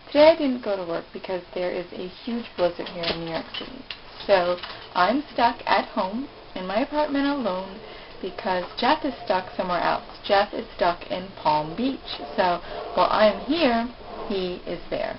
Today I didn't go to work because there is a huge blizzard here in New York City. So I'm stuck at home in my apartment alone because Jeff is stuck somewhere else. Jeff is stuck in Palm Beach. So while I'm here, he is there.